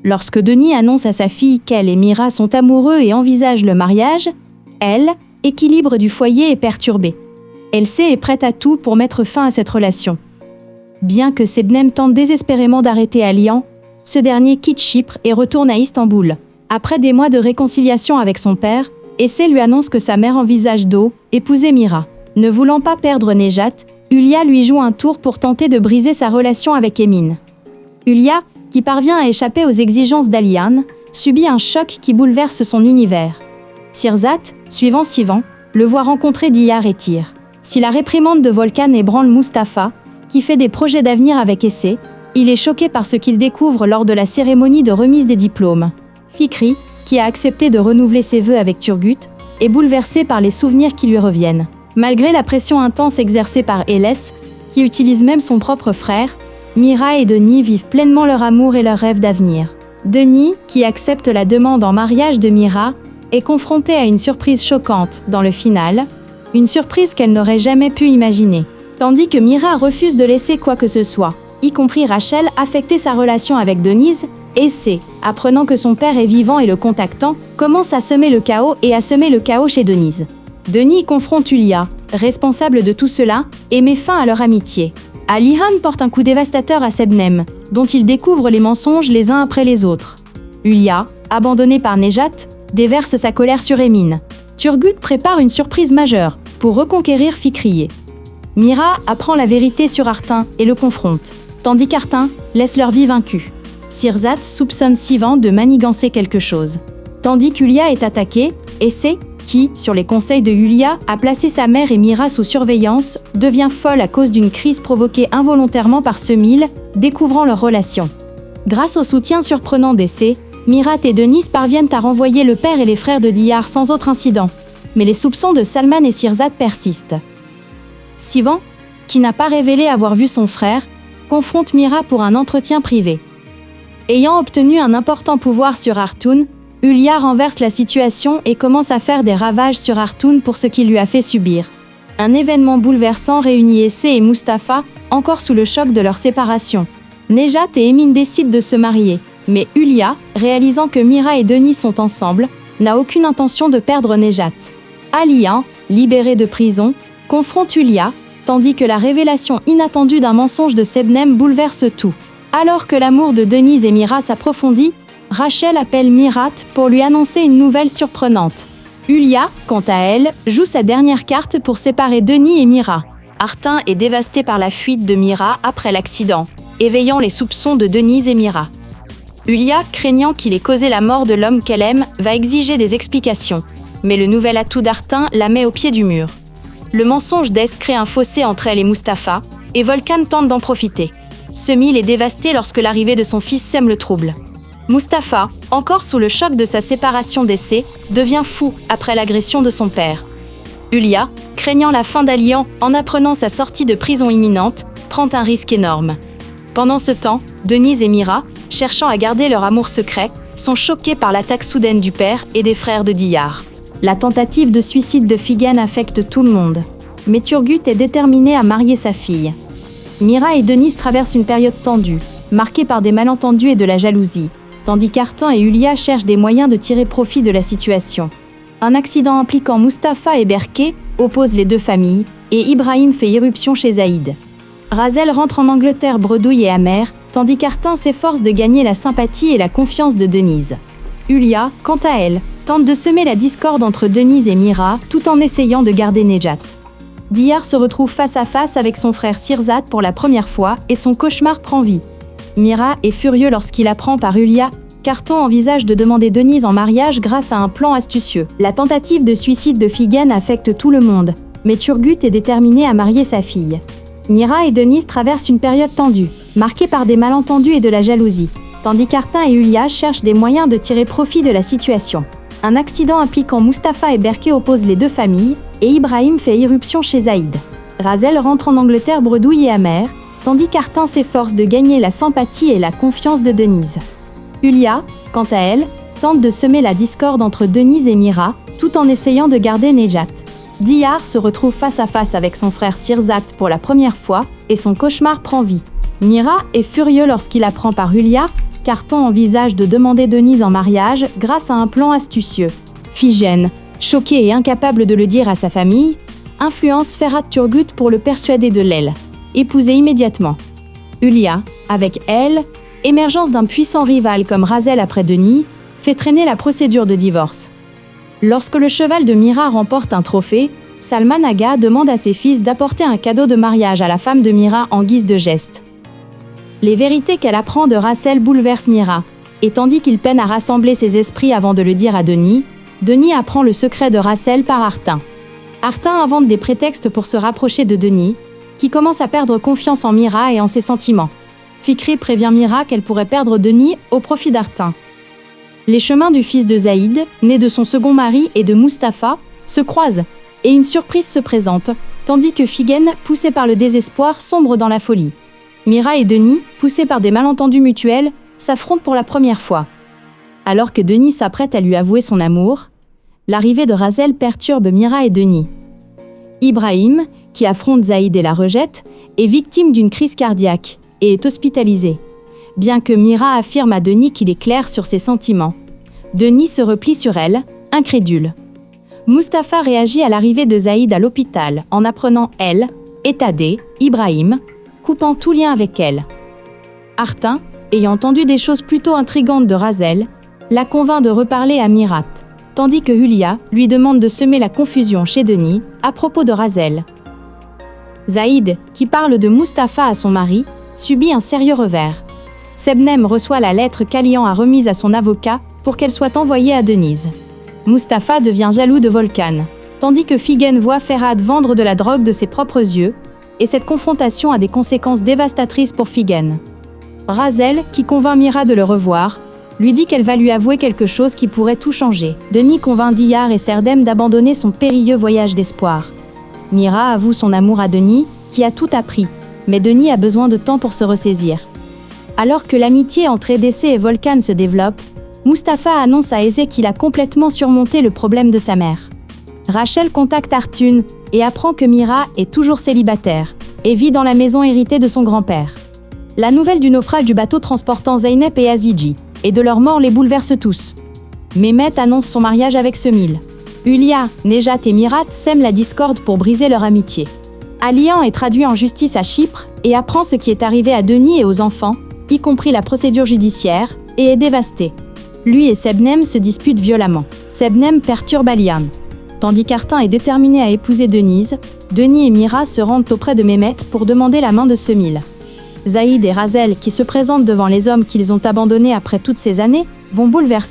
Lorsque Denis annonce à sa fille qu'elle et Mira sont amoureux et envisagent le mariage, elle, équilibre du foyer, est perturbée. Elle sait et est prête à tout pour mettre fin à cette relation. Bien que Sebnem tente désespérément d'arrêter Alian, ce dernier quitte Chypre et retourne à Istanbul. Après des mois de réconciliation avec son père, Essé lui annonce que sa mère envisage d'épouser Mira. Ne voulant pas perdre Nejat, Hülya lui joue un tour pour tenter de briser sa relation avec Emin. Hülya, qui parvient à échapper aux exigences d'Alian, subit un choc qui bouleverse son univers. Sirzat, suivant Sivan, le voit rencontrer Diyar et Tyr. Si la réprimande de Volkan ébranle Mustapha, qui fait des projets d'avenir avec Essé, il est choqué par ce qu'il découvre lors de la cérémonie de remise des diplômes. Fikri, qui a accepté de renouveler ses vœux avec Turgut, est bouleversé par les souvenirs qui lui reviennent. Malgré la pression intense exercée par Eles, qui utilise même son propre frère, Mira et Denis vivent pleinement leur amour et leur rêve d'avenir. Denis, qui accepte la demande en mariage de Mira, est confronté à une surprise choquante dans le final, une surprise qu'elle n'aurait jamais pu imaginer. Tandis que Mira refuse de laisser quoi que ce soit, y compris Rachel, affecter sa relation avec Denise, Essé, apprenant que son père est vivant et le contactant, commence à semer le chaos chez Denise. Denis confronte Hülya, responsable de tout cela, et met fin à leur amitié. Alihan porte un coup dévastateur à Sebnem, dont il découvre les mensonges les uns après les autres. Hülya, abandonné par Nejat, déverse sa colère sur Emin. Turgut prépare une surprise majeure pour reconquérir Fikriye. Mira apprend la vérité sur Artin et le confronte, tandis qu'Artin laisse leur vie vaincue. Sirzat soupçonne Sivan de manigancer quelque chose. Tandis qu'Hülya est attaquée, Essé, qui, sur les conseils de Hülya, a placé sa mère et Mira sous surveillance, devient folle à cause d'une crise provoquée involontairement par Semil, découvrant leur relation. Grâce au soutien surprenant d'Essé, Mirat et Denis parviennent à renvoyer le père et les frères de Diyar sans autre incident. Mais les soupçons de Salman et Sirzat persistent. Sivan, qui n'a pas révélé avoir vu son frère, confronte Mira pour un entretien privé. Ayant obtenu un important pouvoir sur Artun, Hülya renverse la situation et commence à faire des ravages sur Artun pour ce qu'il lui a fait subir. Un événement bouleversant réunit Essé et Mustapha, encore sous le choc de leur séparation. Nejat et Emin décident de se marier, mais Hülya, réalisant que Mira et Denis sont ensemble, n'a aucune intention de perdre Nejat. Alian, libéré de prison, confronte Hülya, tandis que la révélation inattendue d'un mensonge de Sebnem bouleverse tout. Alors que l'amour de Denise et Mira s'approfondit, Rachel appelle Mirat pour lui annoncer une nouvelle surprenante. Hülya, quant à elle, joue sa dernière carte pour séparer Denis et Mira. Artin est dévasté par la fuite de Mira après l'accident, éveillant les soupçons de Denise et Mira. Hülya, craignant qu'il ait causé la mort de l'homme qu'elle aime, va exiger des explications. Mais le nouvel atout d'Artin la met au pied du mur. Le mensonge d'Es crée un fossé entre elle et Mustapha, et Volkan tente d'en profiter. Semil est dévasté lorsque l'arrivée de son fils sème le trouble. Mustapha, encore sous le choc de sa séparation d'Essé, devient fou après l'agression de son père. Hülya, craignant la fin d'Alian en apprenant sa sortie de prison imminente, prend un risque énorme. Pendant ce temps, Denise et Mira, cherchant à garder leur amour secret, sont choqués par l'attaque soudaine du père et des frères de Diyar. La tentative de suicide de Figen affecte tout le monde. Mais Turgut est déterminé à marier sa fille. Mira et Denise traversent une période tendue, marquée par des malentendus et de la jalousie, tandis qu'Artan et Hülya cherchent des moyens de tirer profit de la situation. Un accident impliquant Mustapha et Berke oppose les deux familles, et Ibrahim fait irruption chez Zaïd. Razel rentre en Angleterre bredouille et amère, tandis qu'Artin s'efforce de gagner la sympathie et la confiance de Denise. Hülya, quant à elle, tente de semer la discorde entre Denise et Mira, tout en essayant de garder Nejat. Diyar se retrouve face à face avec son frère Sirzat pour la première fois et son cauchemar prend vie. Mira est furieux lorsqu'il apprend par Hülya qu'Artan envisage de demander Denise en mariage grâce à un plan astucieux. La tentative de suicide de Figen affecte tout le monde, mais Turgut est déterminé à marier sa fille. Mira et Denise traversent une période tendue, marquée par des malentendus et de la jalousie, tandis qu'Artin et Hülya cherchent des moyens de tirer profit de la situation. Un accident impliquant Mustapha et Berke oppose les deux familles, et Ibrahim fait irruption chez Zaïd. Razel rentre en Angleterre bredouille et amère, tandis qu'Artin s'efforce de gagner la sympathie et la confiance de Denise. Hülya, quant à elle, tente de semer la discorde entre Denise et Mira, tout en essayant de garder Nejat. Diyar se retrouve face à face avec son frère Sirzat pour la première fois, et son cauchemar prend vie. Mira est furieux lorsqu'il apprend par Hülya qu'Artan envisage de demander Denise en mariage grâce à un plan astucieux. Phigène, choquée et incapable de le dire à sa famille, influence Ferhat Turgut pour le persuader de l'épouser immédiatement. Hülya, avec elle, émergence d'un puissant rival comme Razel après Denis, fait traîner la procédure de divorce. Lorsque le cheval de Mira remporte un trophée, Salman Aga demande à ses fils d'apporter un cadeau de mariage à la femme de Mira en guise de geste. Les vérités qu'elle apprend de Razel bouleversent Mira, et tandis qu'il peine à rassembler ses esprits avant de le dire à Denis, Denis apprend le secret de Razel par Artin. Artin invente des prétextes pour se rapprocher de Denis, qui commence à perdre confiance en Mira et en ses sentiments. Fikri prévient Mira qu'elle pourrait perdre Denis au profit d'Artin. Les chemins du fils de Zaïd, né de son second mari, et de Mustapha, se croisent, et une surprise se présente, tandis que Figen, poussé par le désespoir, sombre dans la folie. Mira et Denis, poussés par des malentendus mutuels, s'affrontent pour la première fois. Alors que Denis s'apprête à lui avouer son amour, l'arrivée de Razel perturbe Mira et Denis. Ibrahim, qui affronte Zaïd et la rejette, est victime d'une crise cardiaque et est hospitalisé. Bien que Mira affirme à Denis qu'il est clair sur ses sentiments, Denis se replie sur elle, incrédule. Mustapha réagit à l'arrivée de Zaïd à l'hôpital en apprenant étadé Ibrahim, coupant tout lien avec elle. Artin, ayant entendu des choses plutôt intrigantes de Razel, la convainc de reparler à Mirat, tandis que Hülya lui demande de semer la confusion chez Denis à propos de Razel. Zaïd, qui parle de Mustapha à son mari, subit un sérieux revers. Sebnem reçoit la lettre qu'Alian a remise à son avocat pour qu'elle soit envoyée à Denise. Mustapha devient jaloux de Volkan, tandis que Figen voit Ferhat vendre de la drogue de ses propres yeux, et cette confrontation a des conséquences dévastatrices pour Figen. Razel, qui convainc Mira de le revoir, lui dit qu'elle va lui avouer quelque chose qui pourrait tout changer. Denis convainc Diyar et Serdem d'abandonner son périlleux voyage d'espoir. Mira avoue son amour à Denis, qui a tout appris, mais Denis a besoin de temps pour se ressaisir. Alors que l'amitié entre EDC et Volkan se développe, Mustapha annonce à Eze qu'il a complètement surmonté le problème de sa mère. Rachel contacte Artun et apprend que Mira est toujours célibataire et vit dans la maison héritée de son grand-père. La nouvelle du naufrage du bateau transportant Zeynep et Aziji et de leur mort les bouleverse tous. Mehmet annonce son mariage avec Semil. Hülya, Nejat et Mirat sèment la discorde pour briser leur amitié. Alian est traduit en justice à Chypre et apprend ce qui est arrivé à Denis et aux enfants, y compris la procédure judiciaire, et est dévasté. Lui et Sebnem se disputent violemment. Sebnem perturbe Alian. Tandis qu'Artin est déterminé à épouser Denise, Denis et Mira se rendent auprès de Mehmet pour demander la main de Semil. Zaïd et Razel, qui se présentent devant les hommes qu'ils ont abandonnés après toutes ces années, vont bouleverser